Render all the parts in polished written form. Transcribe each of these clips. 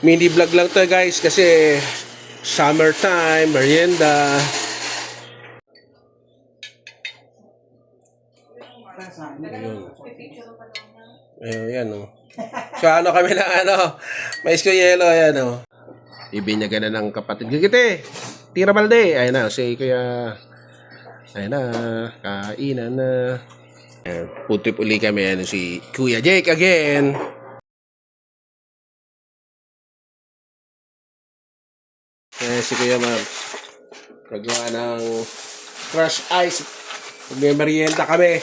Mini vlog lang to guys kasi summertime, merienda. Ayun, yan oh. So ano kami na ano, mais ko yelo, ayan oh. Ibinyagan na ng kapatid. Gigite, tira balde. Ayun na, si kaya, ayun na, kainan na. Food trip uli kami, ano si Kuya Jake again. Si Kuya Mar, nagawa ng crush ice. Magme-merienda kami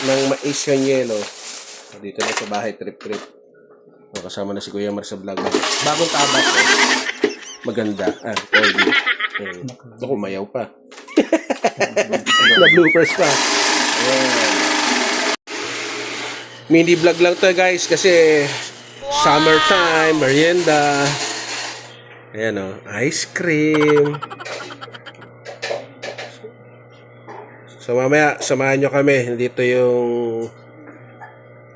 ng mais yung yelo. Dito na sa bahay, trip-trip. Kasama na si Kuya Mar sa vlog. Bagong tabak eh. Maganda. Oldie. Ako, mayaw pa. Na bloopers pa. Mini vlog lang to guys kasi summertime, merienda. Ayan o, ice cream. So mamaya, samahan nyo kami. Dito yung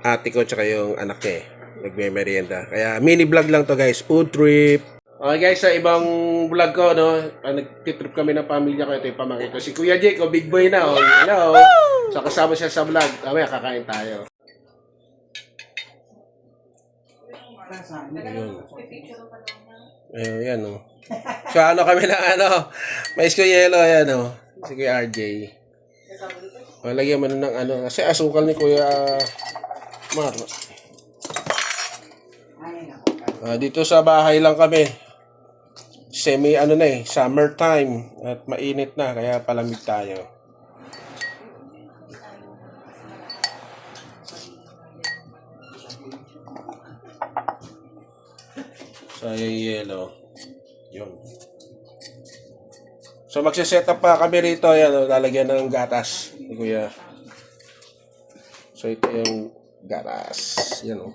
ate ko tsaka yung anak niya eh. Nagme-merienda. Kaya mini vlog lang to guys. Food trip. Okay guys, sa ibang vlog ko, no, nag-trip kami ng pamilya ko. Ito yung pamangkin ko. Si Kuya Jake, big boy na. Oh. Hello. So kasama siya sa vlog. Mamaya kakain tayo. Ayun, yan o. So ano kami na ano, mais ko yelo, yan o. Si Kuya RJ. Lagyan mo na ng ano, kasi asukal ni Kuya Mar. Dito sa bahay lang kami. Semi ano na eh, summertime. At mainit na, kaya palamig tayo. So yung yelo. Yun. So magse-set up pa kami rito, yan, lalagyan ng gatas ni Kuya. So ito yung gatas. Yan o.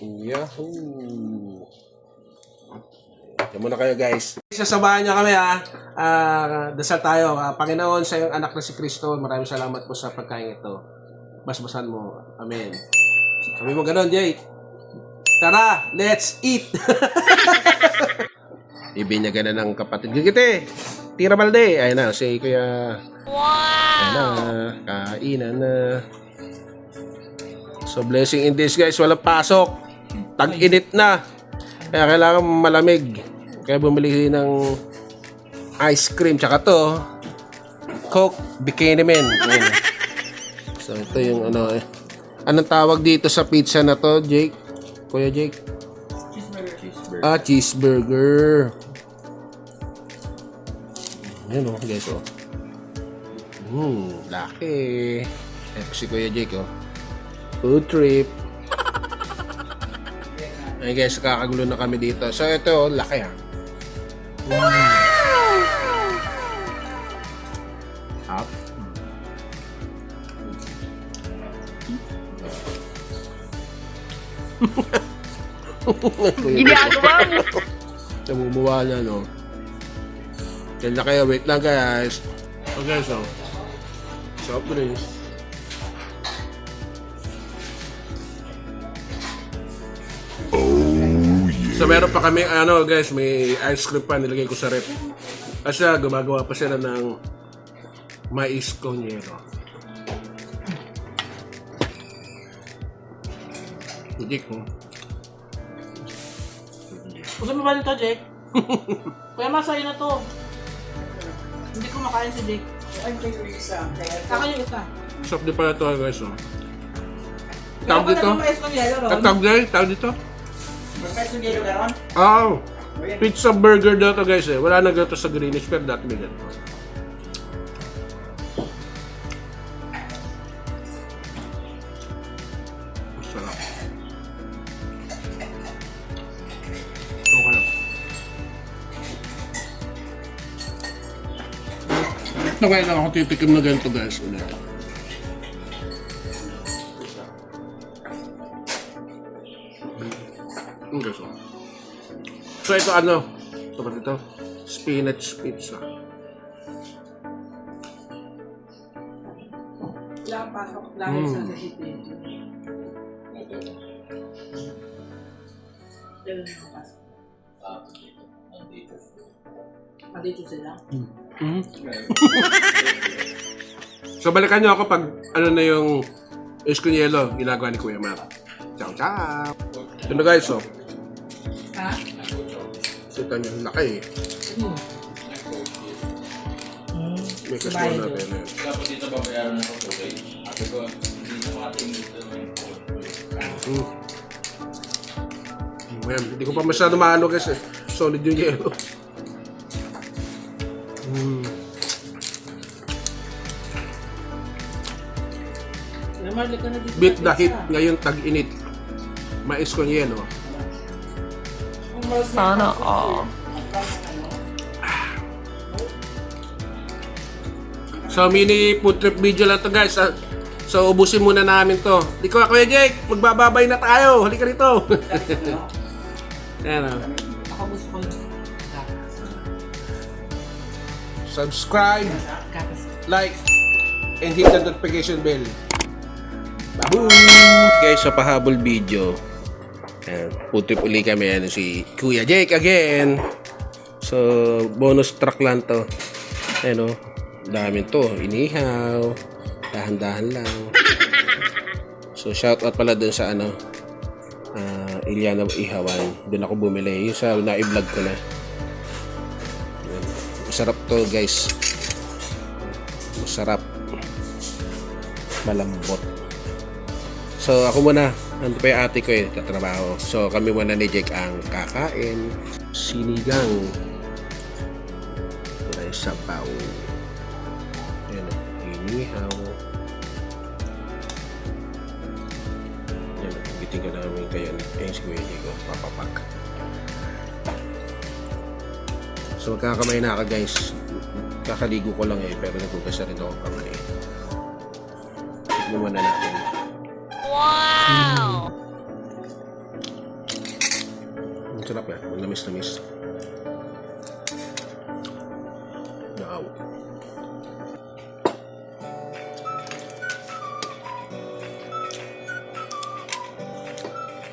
Yahoo! Yan muna kayo guys. Sasabahan niya kami ha. Dasal tayo. Panginoon, sa iyong anak na si Kristo, maraming salamat po sa pagkain ito. Basbasan mo. Amen. Sabi mo ganon, Jake. Tara, let's eat! Ibinyagan na ng kapatid. Gigite, tira balde. Ayun na, si Kuya. Ayun na, kainan na. So, blessing in this guys. Walang pasok. Tag-init na. Kaya kailangan malamig. Kaya bumili ng ice cream. Tsaka to, Coke Bikini Man. Ayun. So, ito yung ano eh. Anong tawag dito sa pizza na to, Jake? Kuya Jake? Cheeseburger. Cheeseburger. Yan o, guys o. Laki. Ito si Kuya Jake o. Food trip. Ay guys, kakagulo na kami dito. So ito o, laki ha. Up. Ginagawa mo. Namumuha na, no? Yan na kayo. Wait lang, guys. Okay, so. Soft drinks. Oh, yeah. So, meron pa kami, ano, guys, may ice cream pa nilagay ko sa rep. Kasi gumagawa pa sila ng mais con yelo. Jake, mo. Gusto mo ba nito, Jake? Kuya, masaya na to. Hindi ko makain si Jake. Saka yung isa. Soft din pala ito, guys, oh. Tawag Tawag dito? Tawag dito? Oh, pizza burger daw to guys eh. Wala na gato sa Greenwich pero dati may ganito. Masarap. Okay lang. Nakaya lang ako titikim na ganito guys ulit. Okay, so ito ano? Ito ba dito? Spinach pizza. Lang pasok lang sa city. Kailan yung bukas? Nandito sila. So balikan nyo ako pag ano na yung eskunyelo ginagawa ni Kuya Mar. Ciao, ciao! Ito guys, oh. Ha? Kita nyo, laki eh. May kasama natin eh. Dapat dito babayaran ng tubig. Sabi ko, hindi na makatingin dito ng Ayan, hindi ko pa masyado maano guys eh. Solid yung yelo. Marli ka na dito. Beat the heat ngayon tag-init. Mais con yelo. Sana all. So mini food trip video lang to guys. So ubusin muna namin to. Di ko Kuya Jake, magbababay na tayo. Halika rito. Ayan o. Ako gusto ko yung Subscribe, gatas. like, and hit the notification bell. Baboom! Guys, sa pahabol video. Ayan, food trip uli kami. Ano si Kuya Jake again. So bonus track lang to. Ayan o. Dami to. Inihaw. Dahan-dahan lang. So shout out pala dun sa ano Iliana Ihawan. Doon ako bumili. Yung sa na-i-vlog ko na. Ayan. Masarap to guys. Masarap. Malambot. So ako muna. Nandito pa yung ate ko eh. Tatrabaho. So kami muna ni Jake ang kakain. Sinigang. Kulay sabaw. Ayan o. Inihaw. Ayan o. Bitin ka namin kaya ayun si Kuya Diego. Papapak. So magkakamay na ako guys. Kakaligo ko lang eh. Pero nagbukas na rin ako kamay. Tignan muna natin. Wow! Ang sarap eh. Ang lamis-lamis. Wow.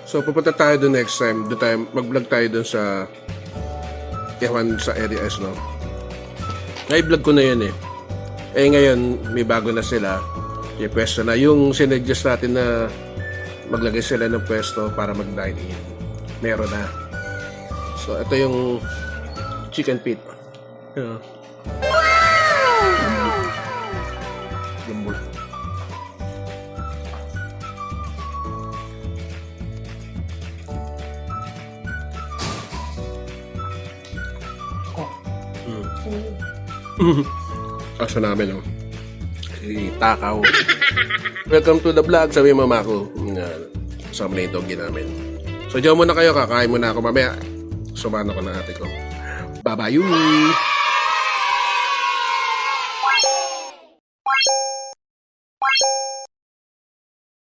So pupunta tayo doon next time. Doon tayo, mag-vlog tayo doon sa Ewan sa area S, no? Na-vlog ko na yun eh. Eh ngayon, may bago na sila. Yung pwesto na. Yung sinuggest natin na maglagay sila ng pwesto para mag-dine in. Meron na. So ito yung chicken feet. Yeah. Gambol. Kaso namin, no? Si Takaw. Welcome to the vlog, sabi mama ko. Kasama na yung doggy namin. So, diyan muna kayo, kakain muna ako mamaya. Sumano ko ng ate ko. Bye-bye!